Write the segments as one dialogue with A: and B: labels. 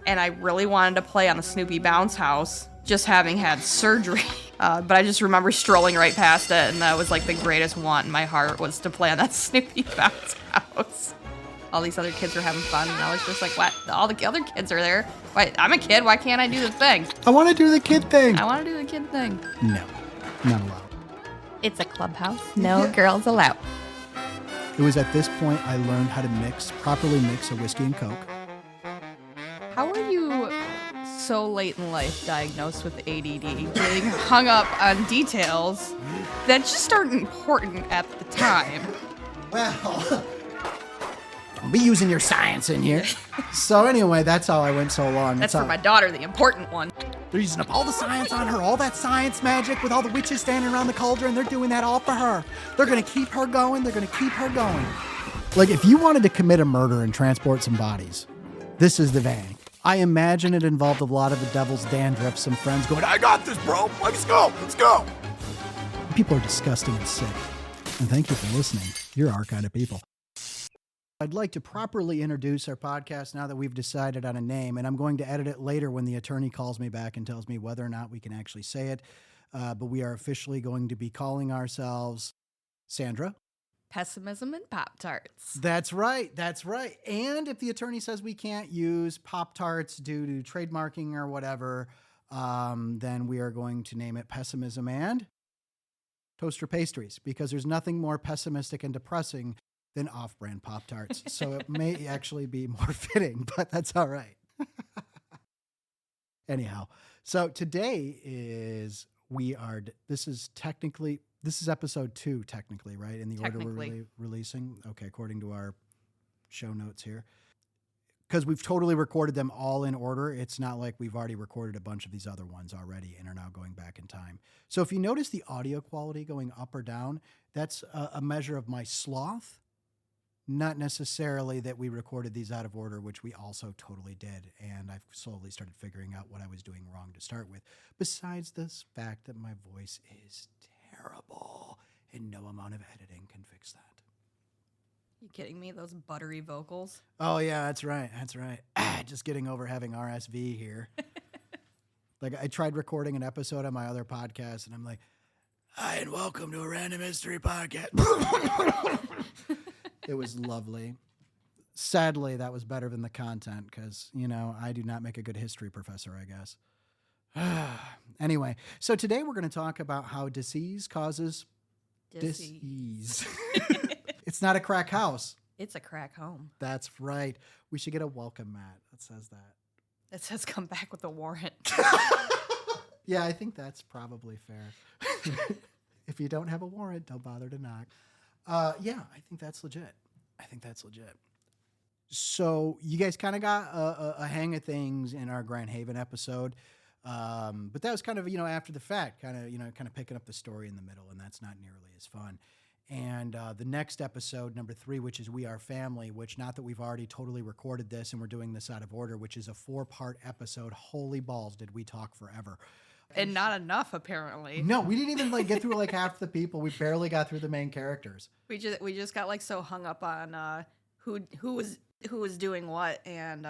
A: And I really wanted to play on the Snoopy bounce house, just having had surgery. But I just remember strolling right past it, and that was like the greatest want in my heart was to play on that Snoopy bounce house. All these other kids were having fun, and I was just like, what? All the other kids are there. Why? I'm a kid. Why can't I do the thing?
B: I want to do the kid thing.
A: I want to do the kid thing.
B: No, not allowed.
A: It's a clubhouse. No girls allowed.
B: It was at this point I learned how to properly mix a whiskey and Coke.
A: How are you so late in life diagnosed with ADD, getting hung up on details that just aren't important at the time?
B: Well, don't be using your science in here. So anyway, that's how I went so long.
A: That's for my daughter, the important one.
B: They're using up all the science on her, all that science magic with all the witches standing around the cauldron. They're doing that all for her. They're going to keep her going. They're going to keep her going. Like, if you wanted to commit a murder and transport some bodies, this is the vein. I imagine it involved a lot of the devil's dandruff, some friends going, I got this, bro. Let's go. Let's go. People are disgusting and sick. And thank you for listening. You're our kind of people. I'd like to properly introduce our podcast now that we've decided on a name, and I'm going to edit it later when the attorney calls me back and tells me whether or not we can actually say it. But we are officially going to be calling ourselves Sandra.
A: Pessimism and Pop-Tarts.
B: That's right. That's right. And if the attorney says we can't use Pop-Tarts due to trademarking or whatever, then we are going to name it Pessimism and Toaster Pastries, because there's nothing more pessimistic and depressing than off-brand Pop-Tarts. So it may actually be more fitting, but that's all right. Anyhow, so today this is episode 2, technically, right? In the order we're releasing. Okay, according to our show notes here. Because we've totally recorded them all in order. It's not like we've already recorded a bunch of these other ones already and are now going back in time. So if you notice the audio quality going up or down, that's a measure of my sloth. Not necessarily that we recorded these out of order, which we also totally did. And I've slowly started figuring out what I was doing wrong to start with. Besides this fact that my voice is terrible and no amount of editing can fix that.
A: You kidding me? Those buttery vocals?
B: Oh, yeah, that's right. That's right. Just getting over having RSV here. Like, I tried recording an episode on my other podcast, and I'm like, hi, and welcome to a random history podcast. It was lovely. Sadly, that was better than the content because, I do not make a good history professor, I guess. Anyway, so today we're going to talk about how disease causes disease. It's not a crack house.
A: It's a crack home.
B: That's right. We should get a welcome mat that says that.
A: It says come back with a warrant.
B: Yeah, I think that's probably fair. If you don't have a warrant, don't bother to knock. Yeah, I think that's legit. So you guys kind of got a hang of things in our Grand Haven episode. But that was kind of, after the fact, kind of picking up the story in the middle, and that's not nearly as fun. And the next episode, number 3, which is We Are Family, which not that we've already totally recorded this and we're doing this out of order, which is a 4-part episode. Holy balls, did we talk forever.
A: And not enough, apparently.
B: No, we didn't even get through half the people. We barely got through the main characters.
A: We just got so hung up on who was doing what, and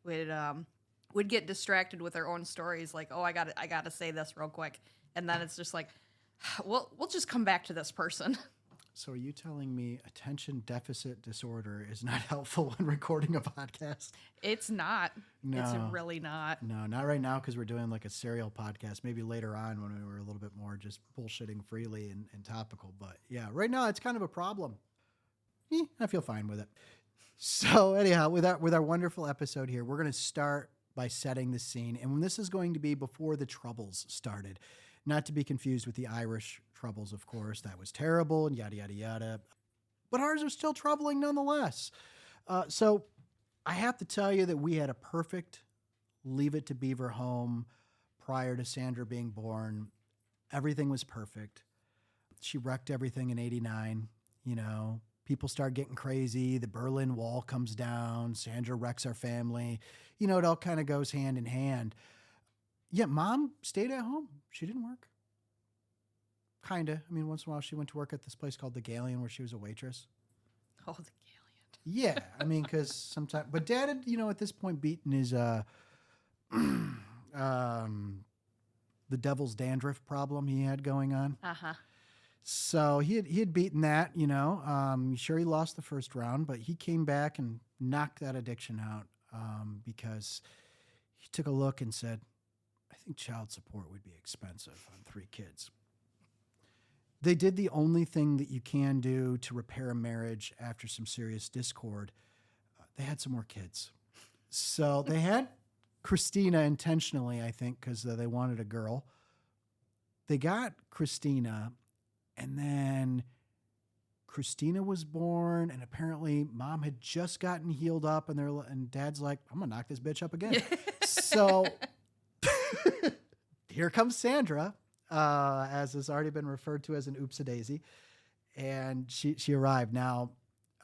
A: we'd get distracted with our own stories. Like, oh, I got to say this real quick, and then it's just like, we'll just come back to this person.
B: So are you telling me attention deficit disorder is not helpful when recording a podcast?
A: It's not.
B: No.
A: It's really not.
B: No, not right now because we're doing a serial podcast. Maybe later on when we were a little bit more just bullshitting freely and topical. But yeah, right now it's kind of a problem. I feel fine with it. So anyhow, with our wonderful episode here, we're going to start by setting the scene. And this is going to be before the Troubles started. Not to be confused with the Irish Troubles, of course. That was terrible and yada, yada, yada. But ours are still troubling nonetheless. So I have to tell you that we had a perfect Leave It to Beaver home prior to Sandra being born. Everything was perfect. She wrecked everything in 89. People start getting crazy. The Berlin Wall comes down. Sandra wrecks our family. It all kind of goes hand in hand. Yeah, Mom stayed at home. She didn't work. Kind of. Once in a while she went to work at this place called The Galleon where she was a waitress.
A: Oh, The Galleon.
B: Yeah, I mean, because sometimes, but Dad had, at this point beaten his the devil's dandruff problem he had going on.
A: Uh-huh.
B: So he had beaten that, Sure, he lost the first round, but he came back and knocked that addiction out because he took a look and said, I think child support would be expensive on 3 kids. They did the only thing that you can do to repair a marriage after some serious discord. They had some more kids. So they had Christina intentionally, I think, because they wanted a girl. They got Christina, and then Christina was born, and apparently Mom had just gotten healed up, and Dad's like, I'm gonna knock this bitch up again. So here comes Sandra, as has already been referred to as an oopsie daisy, and she arrived. Now,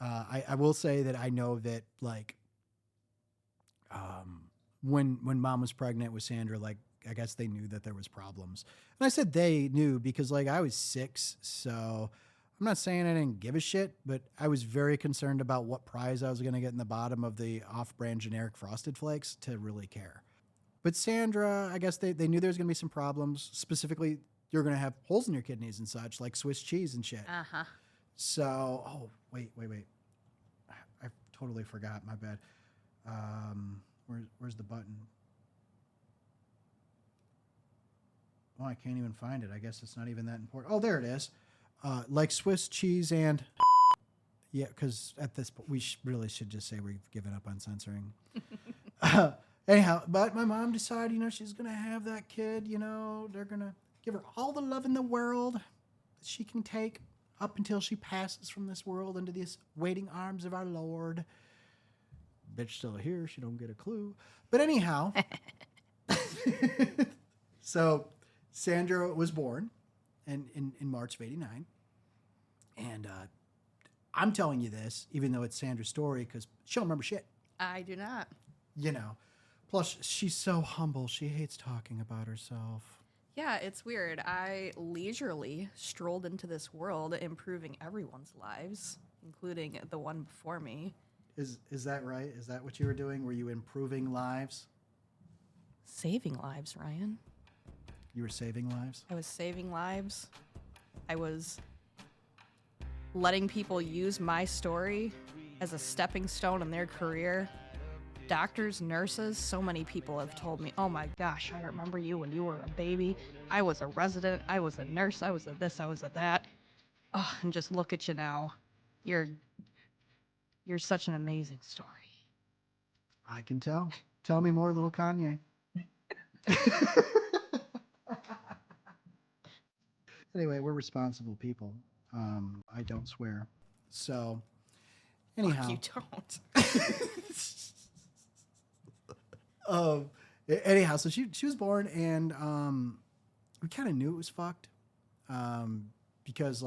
B: I will say that I know that when Mom was pregnant with Sandra, I guess they knew that there was problems. And I said they knew because I was 6, so I'm not saying I didn't give a shit, but I was very concerned about what prize I was going to get in the bottom of the off-brand generic Frosted Flakes to really care. But Sandra, I guess they knew there was going to be some problems. Specifically, you're going to have holes in your kidneys and such, like Swiss cheese and shit.
A: Uh-huh.
B: So, wait. I totally forgot. My bad. Where's the button? Oh, I can't even find it. I guess it's not even that important. Oh, there it is. Like Swiss cheese and... Yeah, because at this point, we really should just say we've given up on censoring. Anyhow, but my mom decided, she's going to have that kid, they're going to give her all the love in the world that she can take up until she passes from this world into these waiting arms of our Lord. Bitch still here. She don't get a clue. But anyhow, so Sandra was born in March of 89. And I'm telling you this, even though it's Sandra's story, because she don't remember shit.
A: I do not.
B: Plus, she's so humble. She hates talking about herself.
A: Yeah, it's weird. I leisurely strolled into this world, improving everyone's lives, including the one before me.
B: Is that right? Is that what you were doing? Were you improving lives?
A: Saving lives, Ryan.
B: You were saving lives?
A: I was saving lives. I was letting people use my story as a stepping stone in their career. Doctors, nurses, so many people have told me, oh my gosh, I remember you when you were a baby. I was a resident, I was a nurse, I was a this, I was a that. Oh, and just look at you now. You're such an amazing story.
B: I can tell. Tell me more, little Kanye. Anyway, we're responsible people. I don't swear. So, anyhow.
A: Fuck, you don't.
B: Anyhow, so she was born, and we kind of knew it was fucked because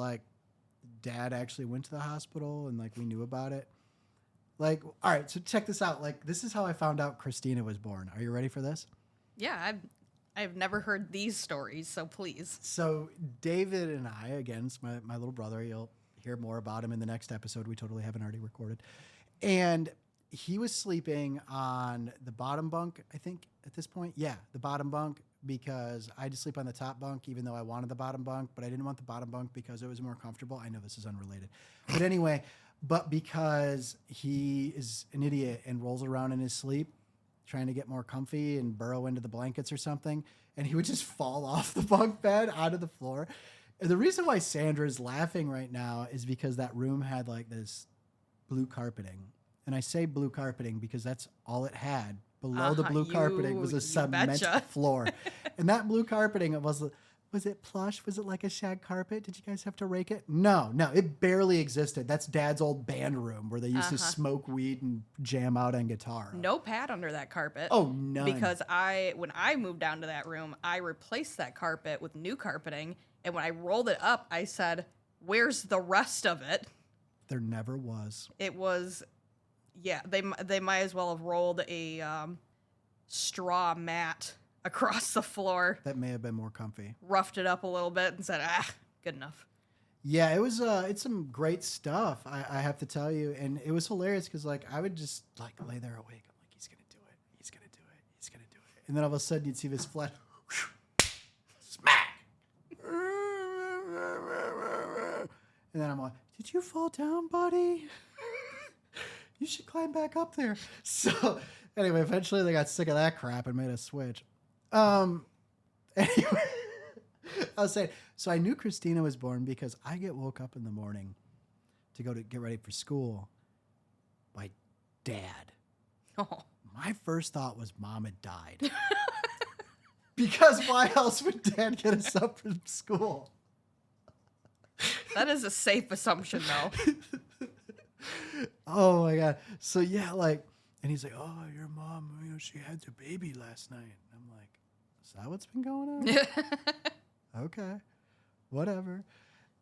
B: Dad actually went to the hospital, and we knew about it. All right, so check this out. This is how I found out Christina was born. Are you ready for this?
A: Yeah, I've never heard these stories, so please.
B: So David and I, again, it's my little brother. You'll hear more about him in the next episode. We totally haven't already recorded. And he was sleeping on the bottom bunk, I think, at this point. Yeah, the bottom bunk, because I had to sleep on the top bunk, even though I wanted the bottom bunk, but I didn't want the bottom bunk because it was more comfortable. I know this is unrelated. But anyway, because he is an idiot and rolls around in his sleep, trying to get more comfy and burrow into the blankets or something, and he would just fall off the bunk bed onto the floor. And the reason why Sandra is laughing right now is because that room had this blue carpeting. And I say blue carpeting because that's all it had. Below the blue carpeting was a cement floor. And that blue carpeting, was it plush? Was it like a shag carpet? Did you guys have to rake it? No, it barely existed. That's Dad's old band room where they used to smoke weed and jam out on guitar.
A: No pad under that carpet.
B: Oh, none.
A: Because when I moved down to that room, I replaced that carpet with new carpeting. And when I rolled it up, I said, where's the rest of it?
B: There never was.
A: It was... Yeah, they might as well have rolled a straw mat across the floor.
B: That may have been more comfy.
A: Roughed it up a little bit and said, good enough.
B: Yeah, it was it's some great stuff, I have to tell you. And it was hilarious because like I would just like lay there awake. I'm like, he's gonna do it. He's gonna do it. He's gonna do it. And then all of a sudden you'd see this flash smack. And then I'm like, did you fall down, buddy? You should climb back up there. So anyway, eventually they got sick of that crap and made a switch. Anyway, I was saying, so I knew Christina was born because I get woke up in the morning to go to get ready for school by Dad.
A: Oh.
B: My first thought was Mom had died. Because why else would Dad get us up from school?
A: That is a safe assumption, though.
B: Oh my God. So yeah, like, and he's like, oh, your mom, she had the baby last night. And I'm like, is that what's been going on? Okay, whatever.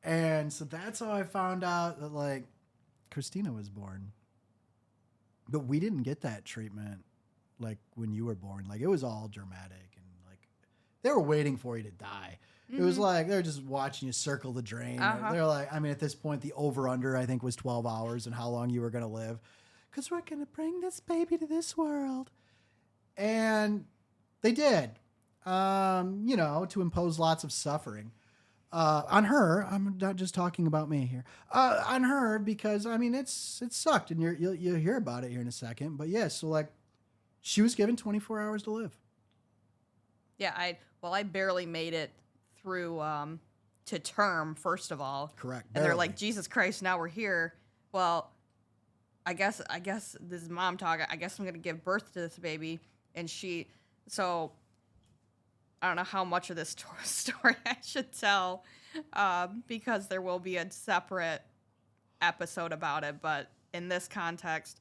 B: And so that's how I found out that like Christina was born. But we didn't get that treatment like when you were born. Like it was all dramatic and like they were waiting for you to die. Mm-hmm. It was like they were just watching you circle the drain. Uh-huh. They're like, I mean, at this point, the over-under I think was 12 hours and how long you were going to live. Because we're going to bring this baby to this world. And they did. To impose lots of suffering on her. I'm not just talking about me here. On her, because I mean it sucked, and you'll hear about it here in a second. But yeah, so like she was given 24 hours to live.
A: Yeah, I barely made it through to term first of all.
B: Correct.
A: And they're like, Jesus Christ, now we're here. Well, I guess this is mom talk. I guess I'm gonna give birth to this baby, and so. I don't know how much of this story I should tell because there will be a separate episode about it. But in this context,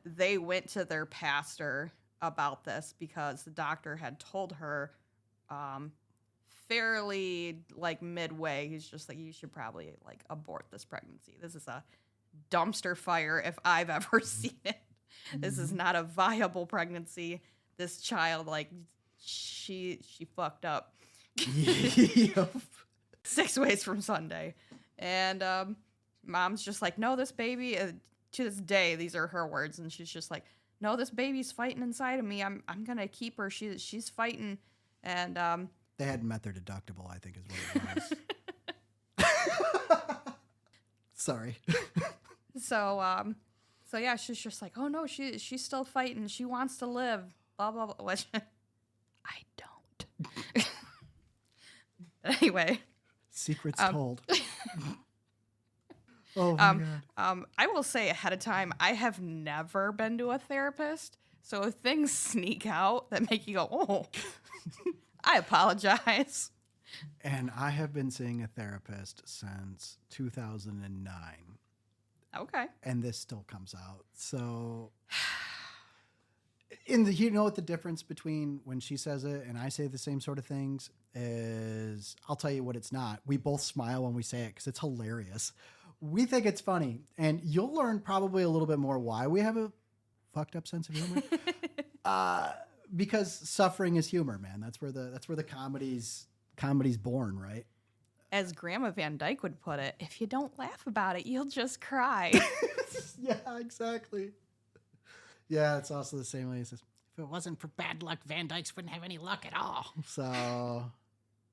A: they went to their pastor about this because the doctor had told her fairly like midway, he's just like, you should probably like abort this pregnancy. This is a dumpster fire if I've ever seen it. This is not a viable pregnancy. This child, like, she fucked up.
B: Yep.
A: 6 ways from Sunday. And mom's just like, no, this baby, to this day, these are her words, and she's just like, no, this baby's fighting inside of me. I'm gonna keep her. She's fighting. And
B: they hadn't met their deductible, I think is what it was. Sorry.
A: So yeah, she's just like, oh no, she's still fighting. She wants to live. Blah blah blah. I don't. Anyway.
B: Secrets told. Oh my God.
A: I will say ahead of time, I have never been to a therapist. So if things sneak out that make you go, oh, I apologize.
B: And I have been seeing a therapist since 2009.
A: Okay.
B: And this still comes out. So you know what the difference between when she says it and I say the same sort of things is? I'll tell you what it's not. We both smile when we say it because it's hilarious. We think it's funny, and you'll learn probably a little bit more why we have a fucked up sense of humor. Because suffering is humor, man. That's where the comedy's born, right?
A: As Grandma Van Dyke would put it, if you don't laugh about it, you'll just cry.
B: Yeah, exactly. Yeah, it's also the same way he says, if it wasn't for bad luck, Van Dykes wouldn't have any luck at all. So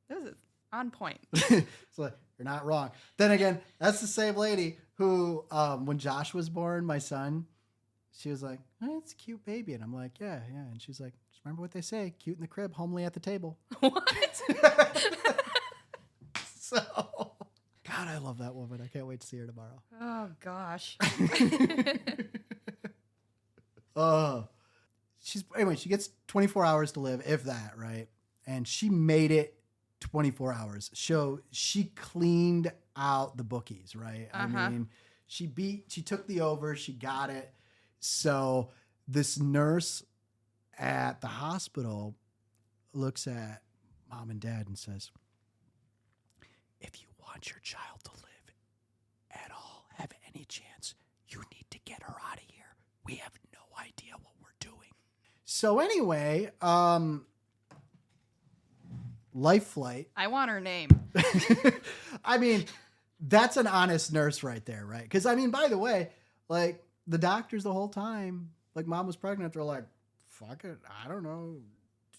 A: this is on point.
B: So you're not wrong. Then again, that's the same lady who, when Josh was born, my son, she was like, oh, it's a cute baby. And I'm like, yeah. And she's like, just remember what they say, cute in the crib, homely at the table.
A: What?
B: So, God, I love that woman. I can't wait to see her tomorrow.
A: Oh, gosh.
B: She gets 24 hours to live, if that, right? And she made it 24 hours. So she cleaned out the bookies, right?
A: Uh-huh.
B: I mean, she took the over, she got it. So this nurse at the hospital looks at mom and dad and says, if you want your child to live at all, have any chance, you need to get her out of here. We have no idea what we're doing. So anyway, life flight.
A: I want her name.
B: I mean, That's an honest nurse right there, right? Because, I mean, by the way, like, the doctors the whole time, like, mom was pregnant, they're like, fuck it, I don't know.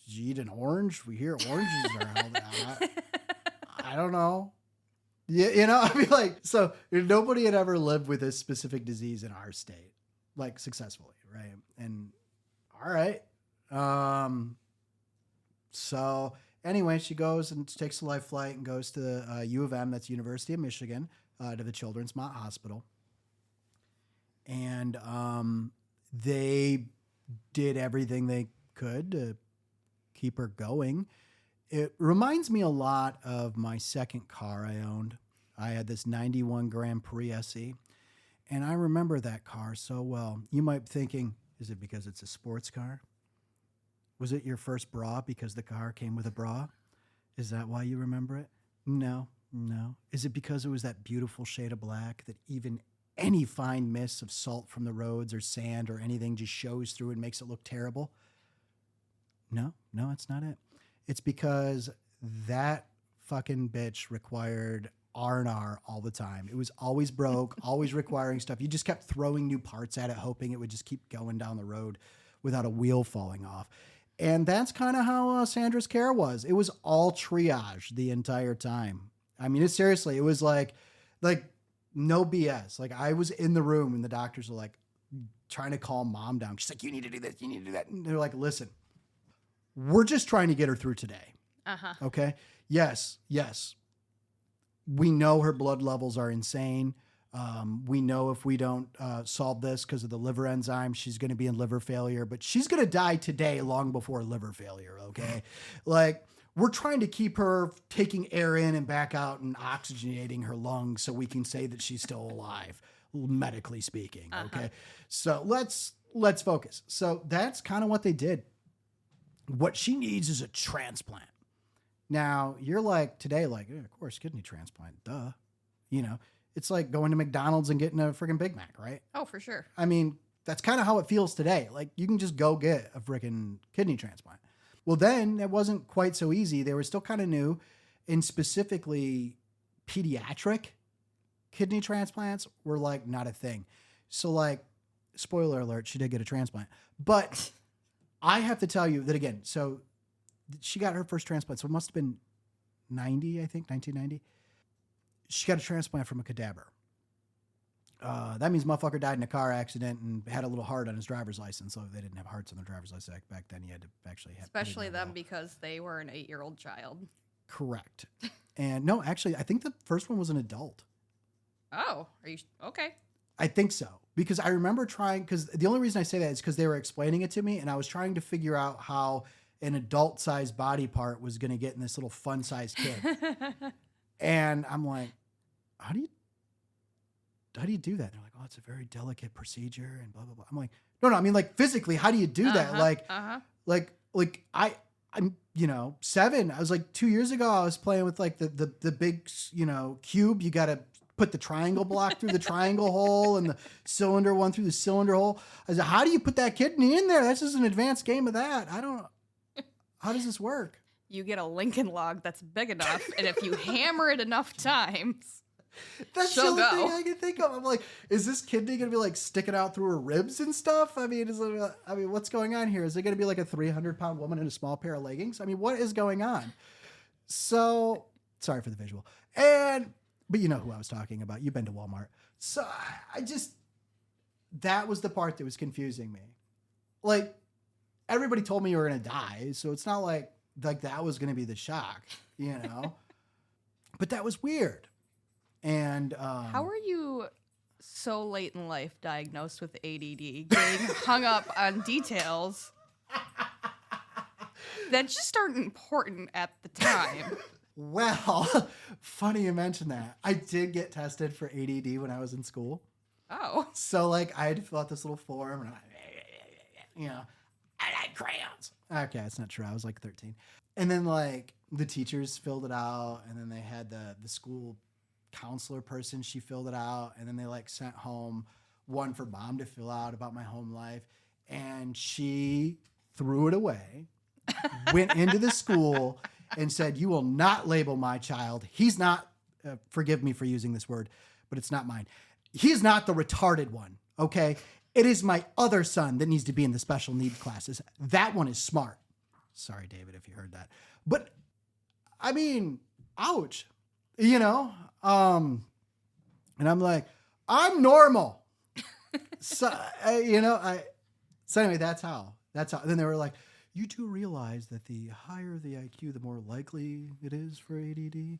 B: Did you eat an orange? We hear oranges are held out. I don't know. Yeah, you know, I mean, like, so nobody had ever lived with this specific disease in our state, like, successfully, right? And, all right. So anyway, she goes and takes a life flight and goes to the U of M, that's University of Michigan, to the Children's Mott Hospital. And they did everything they could to keep her going. It reminds me a lot of my second car I owned. I had this 91 Grand Prix SE, and I remember that car so well. You might be thinking, is it because it's a sports car? Was it your first bra because the car came with a bra? Is that why you remember it? No. Is it because it was that beautiful shade of black that even any fine mist of salt from the roads or sand or anything just shows through and makes it look terrible? No, it's not it. It's because that fucking bitch required R&R all the time. It was always broke, always requiring stuff. You just kept throwing new parts at it, hoping it would just keep going down the road without a wheel falling off. And that's kind of how Sandra's care was. It was all triage the entire time. I mean, seriously, it was like no BS. Like, I was in the room and the doctors were like trying to calm mom down. She's like, you need to do this, you need to do that. And they're like, listen, we're just trying to get her through today. Okay. Yes. We know her blood levels are insane. We know if we don't solve this because of the liver enzyme, she's going to be in liver failure, but she's going to die today long before liver failure. Okay. Like, we're trying to keep her taking air in and back out and oxygenating her lungs so we can say that she's still alive, medically speaking. Okay. So let's focus. So that's kind of what they did. What she needs is a transplant. Now, you're like, today, like, yeah, of course, kidney transplant, duh. You know, it's like going to McDonald's and getting a freaking Big Mac, right?
A: Oh, for sure.
B: I mean, that's kind of how it feels today. Like, you can just go get a freaking kidney transplant. Well, then it wasn't quite so easy. They were still kind of new, and specifically pediatric kidney transplants were like not a thing. So, like, spoiler alert, she did get a transplant. But I have to tell you that again, so she got her first transplant. So it must have been 90, I think, 1990. She got a transplant from a cadaver. That means motherfucker died in a car accident and had a little heart on his driver's license. So they didn't have hearts on their driver's license back then. You had to actually have.
A: Especially them because they were an 8-year-old child.
B: Correct. And no, actually, I think the first one was an adult.
A: Oh, are you okay?
B: I think so. Because I remember trying, because the only reason I say that is because they were explaining it to me and I was trying to figure out how an adult-sized body part was going to get in this little fun-sized kid. And I'm like, how do you do that? They're like, oh, it's a very delicate procedure and blah, blah, blah. I'm like, no, I mean, like, physically, how do you do that? Like, I'm, 7. I was like 2 years ago, I was playing with like the big, cube. You got to put the triangle block through the triangle hole and the cylinder one through the cylinder hole. I said, how do you put that kidney in there? That's just an advanced game of that. How does this work?
A: You get a Lincoln log that's big enough, and if you hammer it enough times,
B: that's the only thing I can think of. I'm like, is this kidney going to be like sticking out through her ribs and stuff? I mean, what's going on here? Is it going to be like a 300-pound woman in a small pair of leggings? I mean, what is going on? So, sorry for the visual. But you know who I was talking about. You've been to Walmart. So that was the part that was confusing me. Like, everybody told me you were going to die. So it's not like that was going to be the shock, But that was weird. And
A: how are you so late in life diagnosed with ADD, getting hung up on details that just aren't important at the time?
B: Well, funny you mention that. I did get tested for ADD when I was in school.
A: Oh.
B: So, like, I had to fill out this little form, and I like crayons. Okay, that's not true. I was like 13. And then, like, the teachers filled it out, and then they had the school counselor person, she filled it out, and then they, like, sent home one for mom to fill out about my home life, and she threw it away, went into the school, and said, you will not label my child. He's not forgive me for using this word, but it's not mine. He's not the retarded one, okay? It is my other son that needs to be in the special needs classes. That one is smart. Sorry, David, if you heard that. But, I mean, ouch, you know? And I'm like, I'm normal. So, so anyway, that's how. Then they were like, you do realize that the higher the IQ, the more likely it is for ADD? And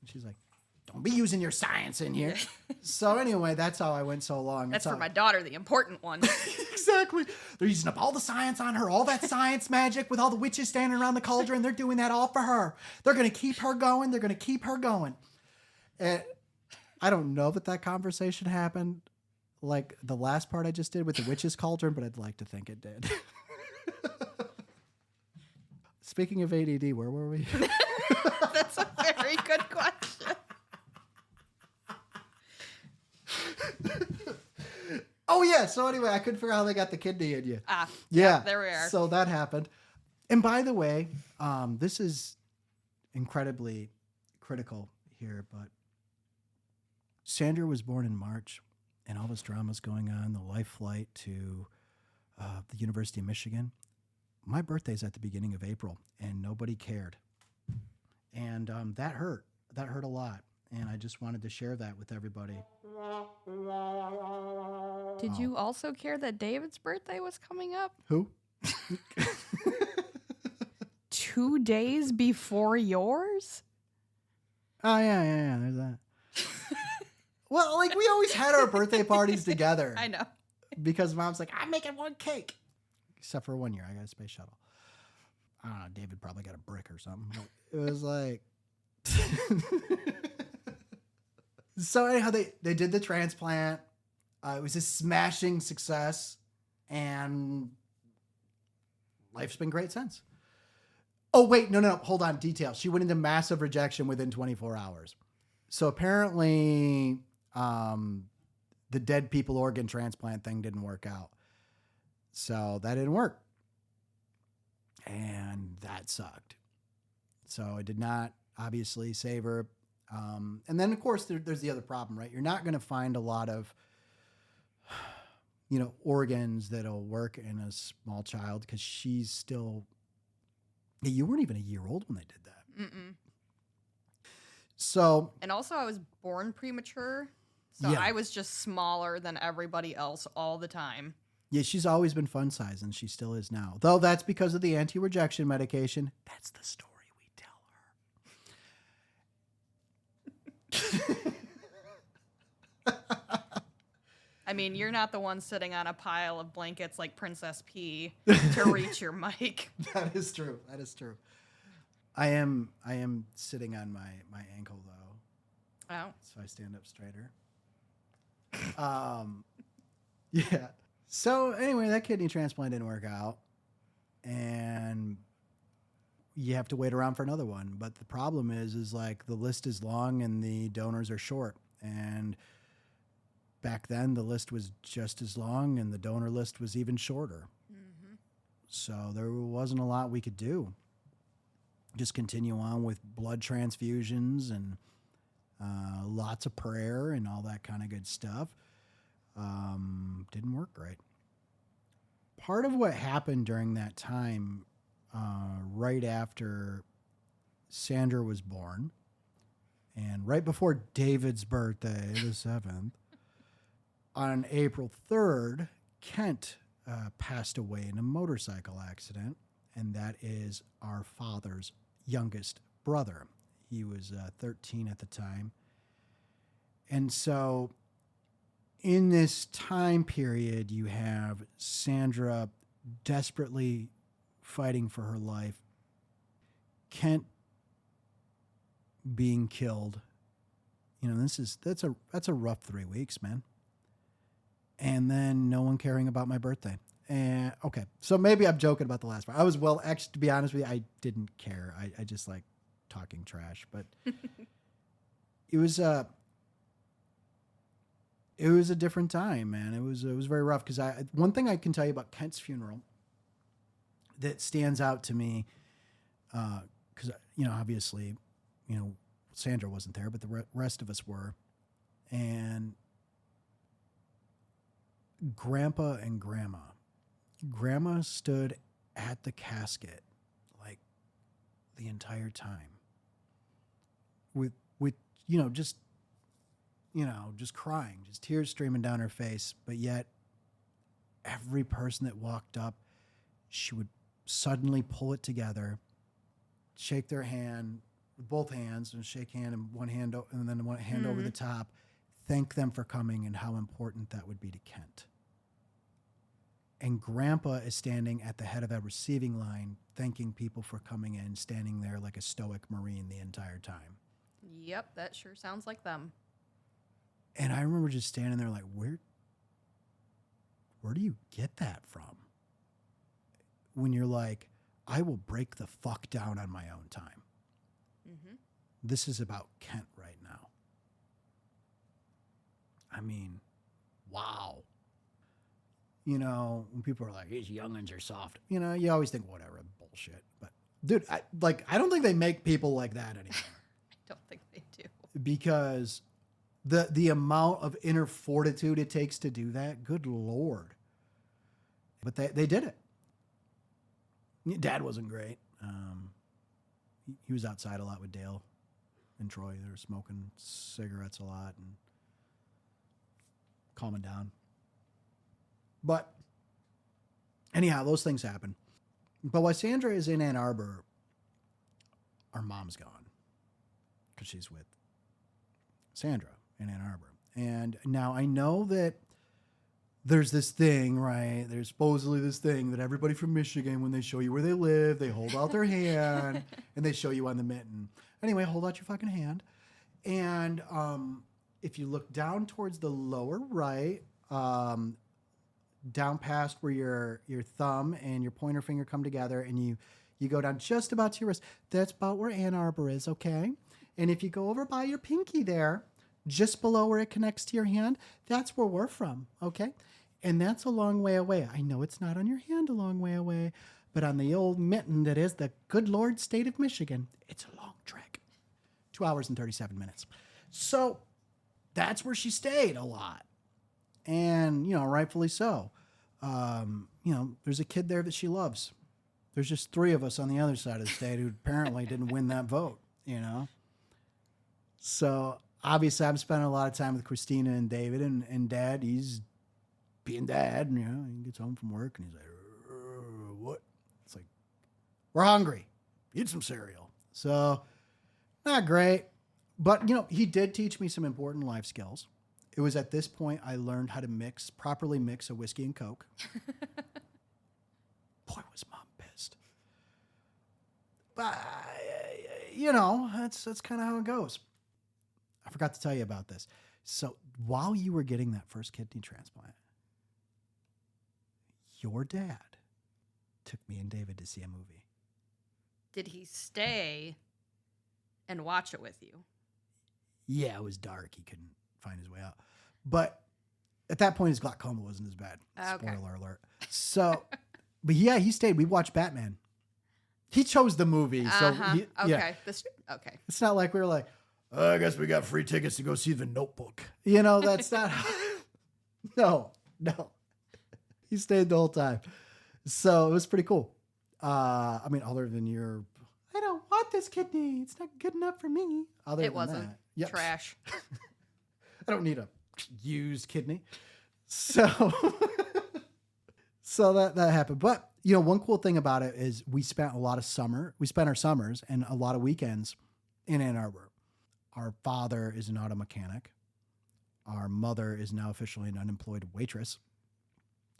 B: she's like, don't be using your science in here. So anyway, that's how I went so long.
A: That's for my daughter, the important one.
B: Exactly. They're using up all the science on her, all that science magic with all the witches standing around the cauldron. They're doing that all for her. They're going to keep her going. They're going to keep her going. And I don't know that conversation happened like the last part I just did with the witches cauldron, but I'd like to think it did. Speaking of ADD, where were we?
A: That's a very good question.
B: Oh, yeah. So anyway, I couldn't figure out how they got the kidney in you.
A: Yeah, there we are.
B: So that happened. And by the way, this is incredibly critical here, but Sandra was born in March, and all this drama's going on, the life flight to the University of Michigan. My birthday's at the beginning of April, and nobody cared. And that hurt. That hurt a lot. And I just wanted to share that with everybody.
A: Did you also care that David's birthday was coming up?
B: Who?
A: 2 days before yours?
B: Oh, yeah. There's that. Well, like, we always had our birthday parties together.
A: I know.
B: Because Mom's like, I'm making one cake. Except for 1 year, I got a space shuttle. I don't know, David probably got a brick or something. But it was like... So anyhow, they did the transplant. It was a smashing success. And life's been great since. Oh, wait, no, hold on, detail. She went into massive rejection within 24 hours. So apparently the dead people organ transplant thing didn't work out. So that didn't work. And that sucked. So it did not obviously save her. And then, of course, there's the other problem, right? You're not going to find a lot of, organs that'll work in a small child because she's still... You weren't even a year old when they did that.
A: Mm-mm.
B: So...
A: And also, I was born premature, so
B: yeah.
A: I was just smaller than everybody else all the time.
B: Yeah, she's always been fun size, and she still is now. Though that's because of the anti-rejection medication. That's the story we tell her.
A: I mean, you're not the one sitting on a pile of blankets like Princess P to reach your mic.
B: That is true. I am sitting on my ankle, though.
A: Oh.
B: So I stand up straighter. Yeah. So anyway, that kidney transplant didn't work out, and you have to wait around for another one. But the problem is like the list is long and the donors are short. And back then the list was just as long and the donor list was even shorter. Mm-hmm. So there wasn't a lot we could do. Just continue on with blood transfusions and lots of prayer and all that kind of good stuff. Didn't work great. Part of what happened during that time, right after Sandra was born, and right before David's birthday, the 7th, on April 3rd, Kent passed away in a motorcycle accident, and that is our father's youngest brother. He was 13 at the time. And so in this time period, you have Sandra desperately fighting for her life, Kent being killed. That's a rough 3 weeks, man. And then no one caring about my birthday. And okay, so maybe I'm joking about the last part. I was actually, to be honest with you, I didn't care. I just like talking trash, but it was a different time, man. It was very rough because one thing I can tell you about Kent's funeral that stands out to me, because obviously, Sandra wasn't there, but the rest of us were. And Grandpa and Grandma stood at the casket like the entire time with just crying, just tears streaming down her face. But yet every person that walked up, she would suddenly pull it together, shake their hand with both hands, and shake hand and one hand, and then one hand over the top, thank them for coming and how important that would be to Kent. And Grandpa is standing at the head of a receiving line, thanking people for coming in, standing there like a stoic Marine the entire time.
A: Yep, that sure sounds like them.
B: And I remember just standing there like, where do you get that from? When you're like, I will break the fuck down on my own time. Mm-hmm. This is about Kent right now. I mean, wow. When people are like, these youngins are soft, you always think, whatever, bullshit. But dude, I don't think they make people like that anymore.
A: I don't think they do.
B: Because the amount of inner fortitude it takes to do that, good Lord. But they did it. Dad wasn't great. He was outside a lot with Dale and Troy. They were smoking cigarettes a lot and calming down. But anyhow, those things happen. But while Sandra is in Ann Arbor, our mom's gone because she's with Sandra in Ann Arbor. And now I know that there's this thing, right? There's supposedly this thing that everybody from Michigan, when they show you where they live, they hold out their hand and they show you on the mitten. Anyway, hold out your fucking hand. And if you look down towards the lower right, down past where your thumb and your pointer finger come together, and you go down just about to your wrist, that's about where Ann Arbor is, okay? And if you go over by your pinky there, just below where it connects to your hand, that's where we're from, okay? And that's a long way away. I know it's not on your hand a long way away, but on the old mitten that is the good Lord state of Michigan, it's a long trek. 2 hours and 37 minutes. So that's where she stayed a lot. And, rightfully so. There's a kid there that she loves. There's just 3 of us on the other side of the state who apparently didn't win that vote, So obviously I'm spending a lot of time with Christina and David, and Dad, he's being Dad, and, he gets home from work and he's like, what? It's like, we're hungry. Eat some cereal. So not great. But, he did teach me some important life skills. It was at this point I learned how to properly mix a whiskey and Coke. Boy, was Mom pissed. But, that's kind of how it goes. I forgot to tell you about this. So while you were getting that first kidney transplant, your dad took me and David to see a movie.
A: Did he stay and watch it with you?
B: Yeah, it was dark. He couldn't find his way out. But at that point, his glaucoma wasn't as bad.
A: Okay.
B: Spoiler alert. So, but yeah, he stayed. We watched Batman. He chose the movie. So
A: okay.
B: Yeah.
A: Okay.
B: It's not like we were like, I guess we got free tickets to go see The Notebook. That's not how. No. He stayed the whole time. So it was pretty cool. Other than I don't want this kidney. It's not good enough for me.
A: It wasn't. Yep. Trash.
B: I don't need a used kidney. So that happened. But, one cool thing about it is we spent our summers and a lot of weekends in Ann Arbor. Our father is an auto mechanic. Our mother is now officially an unemployed waitress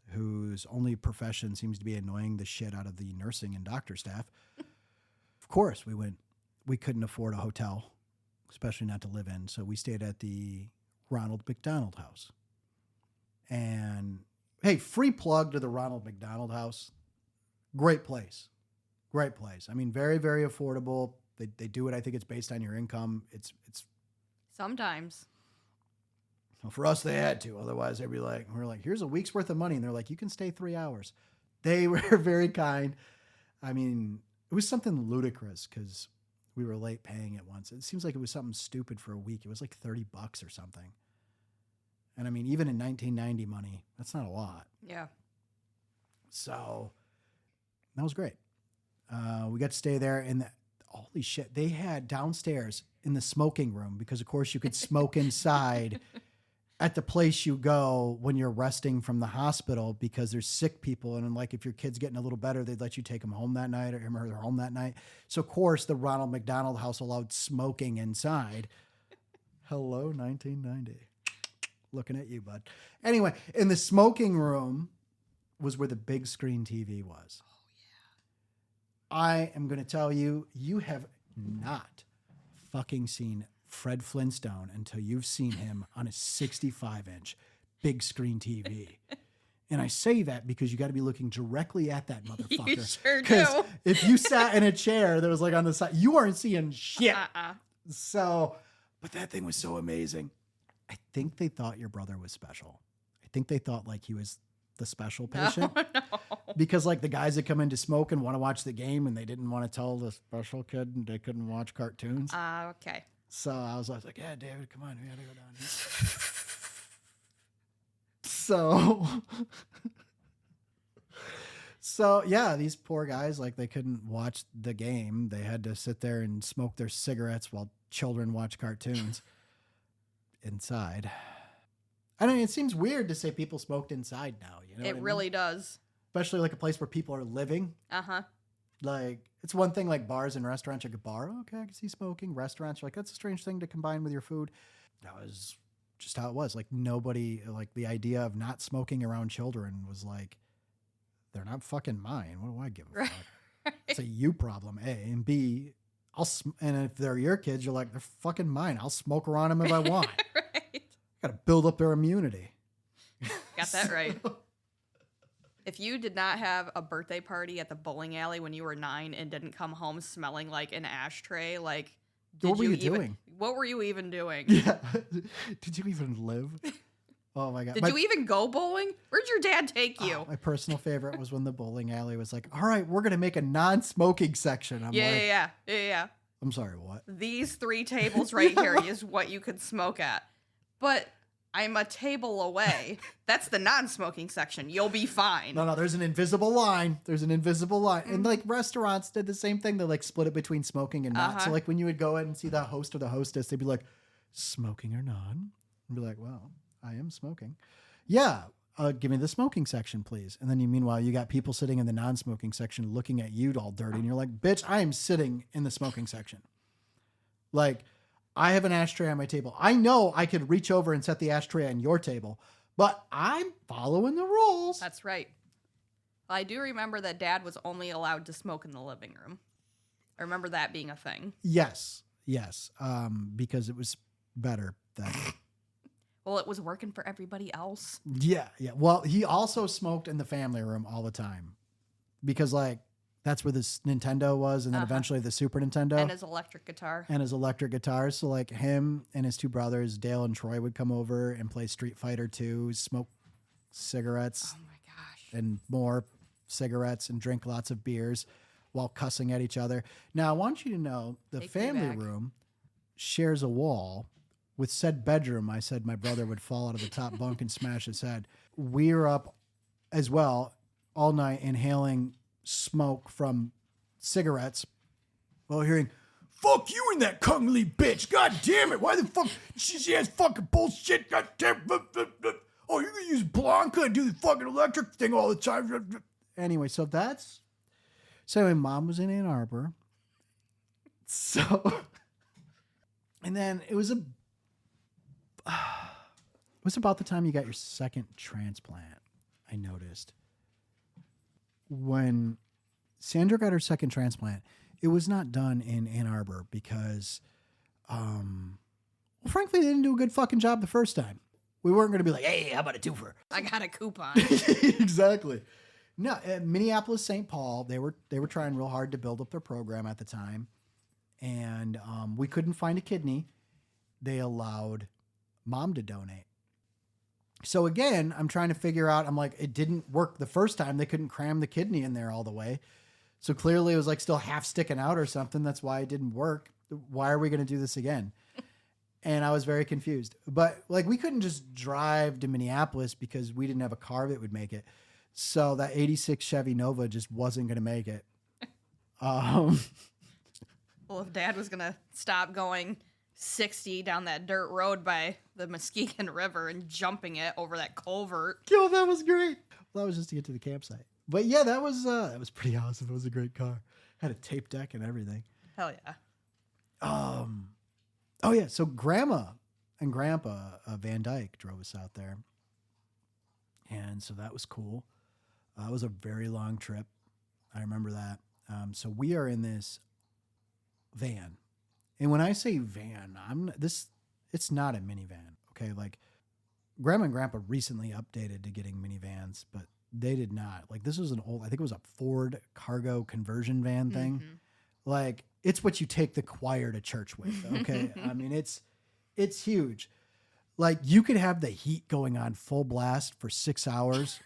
B: whose only profession seems to be annoying the shit out of the nursing and doctor staff. Of course, we couldn't afford a hotel, especially not to live in. So we stayed at the Ronald McDonald House. And hey, free plug to the Ronald McDonald House. Great place. I mean, very, very affordable. They do it. I think it's based on your income. It's
A: sometimes.
B: Well, for us, they had to. Otherwise, they'd be like, we're like, here's a week's worth of money. And they're like, you can stay 3 hours. They were very kind. I mean, it was something ludicrous because We were late paying it once. It seems like it was something stupid for a week. It was like $30 or something. And I mean, even in 1990 money, that's not a lot.
A: Yeah.
B: So that was great. We got to stay there, and holy shit, they had downstairs in the smoking room, because of course you could smoke inside at the place you go when you're resting from the hospital, because there's sick people. And like, if your kid's getting a little better, they'd let you take them home that night, or him or her home that night. So of course the Ronald McDonald House allowed smoking inside. Hello, 1990. Looking at you, bud. Anyway, in the smoking room was where the big screen TV was. Oh, yeah. I am going to tell you, you have not fucking seen Fred Flintstone until you've seen him on a 65-inch big screen TV. And I say that because you got to be looking directly at that motherfucker.
A: You sure
B: Because
A: do.
B: if you sat in a chair that was like on the side, you weren't seeing shit. So, but that thing was so amazing. I think they thought your brother was special. I think they thought like he was the special patient.
A: No.
B: Because like the guys that come in to smoke and want to watch the game, and they didn't want to tell the special kid they couldn't watch cartoons.
A: Okay.
B: So I was like, yeah, David, come on, we gotta go down here. So yeah, these poor guys, like, they couldn't watch the game. They had to sit there and smoke their cigarettes while children watch cartoons inside. I mean, it seems weird to say people smoked inside now. You know,
A: It really does.
B: Especially like a place where people are living.
A: Uh-huh.
B: Like, it's one thing like bars and restaurants. Like a bar, okay, I can see smoking. Restaurants, like, that's a strange thing to combine with your food. That was just how it was. Like, nobody, like, the idea of not smoking around children was like, they're not fucking mine. What do I give a fuck?
A: Right.
B: It's a you problem, A. And B, and if they're your kids, you're like, they're fucking mine. I'll smoke around them if I want.
A: Right.
B: Got to build up their immunity.
A: Got that right. If you did not have a birthday party at the bowling alley when you were 9 and didn't come home smelling like an ashtray, like,
B: What were you doing?
A: What were you even doing?
B: Yeah. Did you even live? Oh my God.
A: Did you even go bowling? Where'd your dad take you?
B: My personal favorite was when the bowling alley was like, all right, we're going to make a non-smoking section. I'm like,
A: Yeah.
B: I'm sorry, what?
A: These 3 tables right here is what you could smoke at. But I'm a table away. That's the non-smoking section. You'll be fine.
B: No, there's an invisible line. There's an invisible line. And like restaurants did the same thing. They like split it between smoking and not. So like when you would go in and see the host or the hostess, they'd be like, smoking or non? And be like, well, I am smoking. Yeah. Give me the smoking section, please. And then meanwhile, you got people sitting in the non-smoking section looking at you all dirty. And you're like, bitch, I am sitting in the smoking section. Like, I have an ashtray on my table. I know I could reach over and set the ashtray on your table, but I'm following the rules.
A: That's right. I do remember that Dad was only allowed to smoke in the living room. I remember that being a thing.
B: Yes. Because it was better then.
A: Well, it was working for everybody else.
B: Yeah. Well, he also smoked in the family room all the time because, like, that's where this Nintendo was, and then eventually the Super Nintendo.
A: And his electric guitar.
B: So, like, him and his 2 brothers, Dale and Troy, would come over and play Street Fighter 2, smoke cigarettes.
A: Oh, my gosh.
B: And more cigarettes and drink lots of beers while cussing at each other. Now, I want you to know the family room shares a wall. With said bedroom, I said my brother would fall out of the top bunk and smash his head. We were up as well all night inhaling smoke from cigarettes while hearing, fuck you and that Kung Lee bitch. God damn it. Why the fuck? She has fucking bullshit. God damn it. Oh, you're going to use Blanca and do the fucking electric thing all the time. Anyway, so my mom was in Ann Arbor. So, and then it was about the time you got your second transplant, I noticed. When Sandra got her second transplant, it was not done in Ann Arbor because, frankly, they didn't do a good fucking job the first time. We weren't going to be like, hey, how about a twofer?
A: I got a coupon.
B: Exactly. No, Minneapolis, St. Paul, they were trying real hard to build up their program at the time. And we couldn't find a kidney. They allowed Mom to donate. So again, I'm trying to figure out, I'm like, it didn't work the first time. They couldn't cram the kidney in there all the way. So clearly it was like still half sticking out or something. That's why it didn't work. Why are we going to do this again? And I was very confused. But like we couldn't just drive to Minneapolis because we didn't have a car that would make it. So that 86 Chevy Nova just wasn't going to make it.
A: Well, if Dad was going to stop going 60 down that dirt road by the Muskegon River and jumping it over that culvert.
B: Yo, that was great. Well, that was just to get to the campsite. But yeah, that was pretty awesome. It was a great car. Had a tape deck and everything.
A: Hell yeah.
B: Oh yeah. So Grandma and Grandpa Van Dyke drove us out there. And so that was cool. It was a very long trip. I remember that. So we are in this van. And when I say van, it's not a minivan. Okay. Like Grandma and Grandpa recently updated to getting minivans, but they did not. Like this was I think it was a Ford cargo conversion van thing.
A: Mm-hmm.
B: Like it's what you take the choir to church with. Okay. I mean, it's huge. Like you could have the heat going on full blast for 6 hours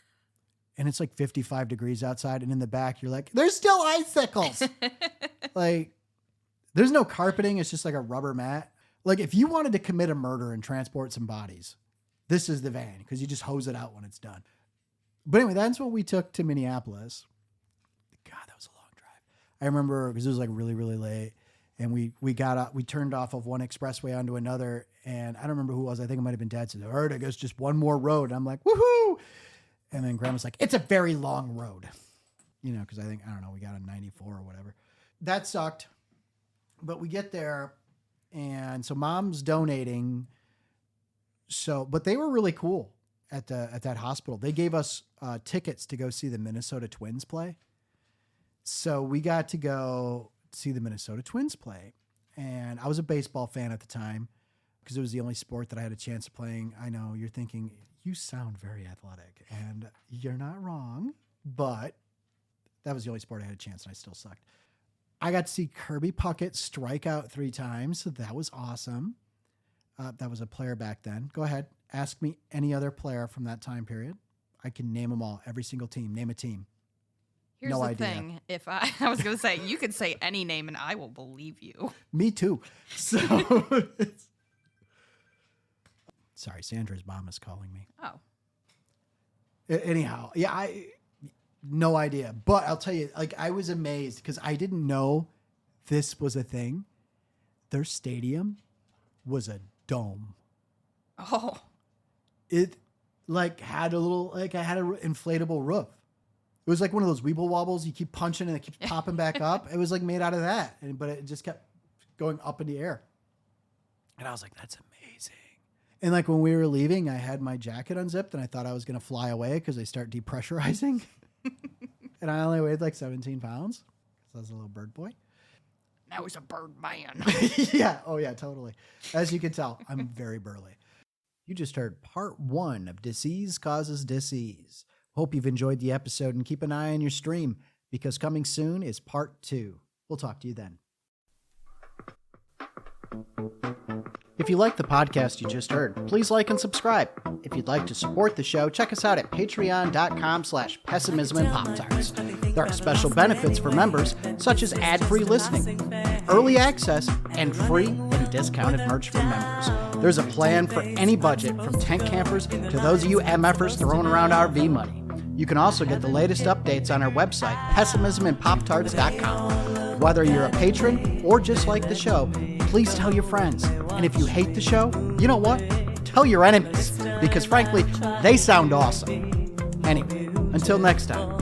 B: and it's like 55 degrees outside. And in the back, you're like, there's still icicles. Like there's no carpeting. It's just like a rubber mat. Like if you wanted to commit a murder and transport some bodies, this is the van because you just hose it out when it's done. But anyway, that's what we took to Minneapolis. God, that was a long drive. I remember because it was like really, really late. And we got up, we turned off of one expressway onto another. And I don't remember who it was. I think it might have been Dad said, all right, I guess just one more road. And I'm like, woohoo. And then Grandma's like, it's a very long road. You know, because I don't know, we got on 94 or whatever. That sucked. But we get there. And so Mom's donating. But they were really cool at that hospital. They gave us tickets to go see the Minnesota Twins play. So we got to go see the Minnesota Twins play. And I was a baseball fan at the time because it was the only sport that I had a chance of playing. I know you're thinking, you sound very athletic, and you're not wrong, but that was the only sport I had a chance, and I still sucked. I got to see Kirby Puckett strike out 3 times, so that was awesome. That was a player back then. Go ahead. Ask me any other player from that time period. I can name them all. Every single team. Name a team.
A: Here's
B: no
A: the
B: idea.
A: thing. If I was going to say, you could say any name and I will believe you.
B: Me too. So, sorry, Sandra's mom is calling me.
A: Oh.
B: Anyhow, yeah, no idea. But I'll tell you, like, I was amazed because I didn't know this was a thing. Their stadium was a dome.
A: Oh.
B: It like had a little, like I had an inflatable roof. It was like one of those weeble wobbles. You keep punching and it keeps popping back up. It was like made out of that, but it just kept going up in the air. And I was like, that's amazing. And like when we were leaving, I had my jacket unzipped and I thought I was going to fly away because they start depressurizing. And I only weighed like 17 pounds because I was a little bird boy.
A: Now he's a bird man.
B: Yeah. Oh yeah, totally. As you can tell, I'm very burly. You just heard part 1 of Disease Causes Disease. Hope you've enjoyed the episode and keep an eye on your stream because coming soon is part 2. We'll talk to you then. If you like the podcast you just heard, please like and subscribe. If you'd like to support the show, check us out at patreon.com/pessimism and Pop-Tarts. There are special benefits for members, such as ad-free listening, early access, and free and discounted merch for members. There's a plan for any budget, from tent campers to those of you MFers throwing around RV money. You can also get the latest updates on our website, pessimismandpoptarts.com. Whether you're a patron or just like the show, please tell your friends. And if you hate the show, you know what? Tell your enemies, because frankly, they sound awesome. Anyway, until next time.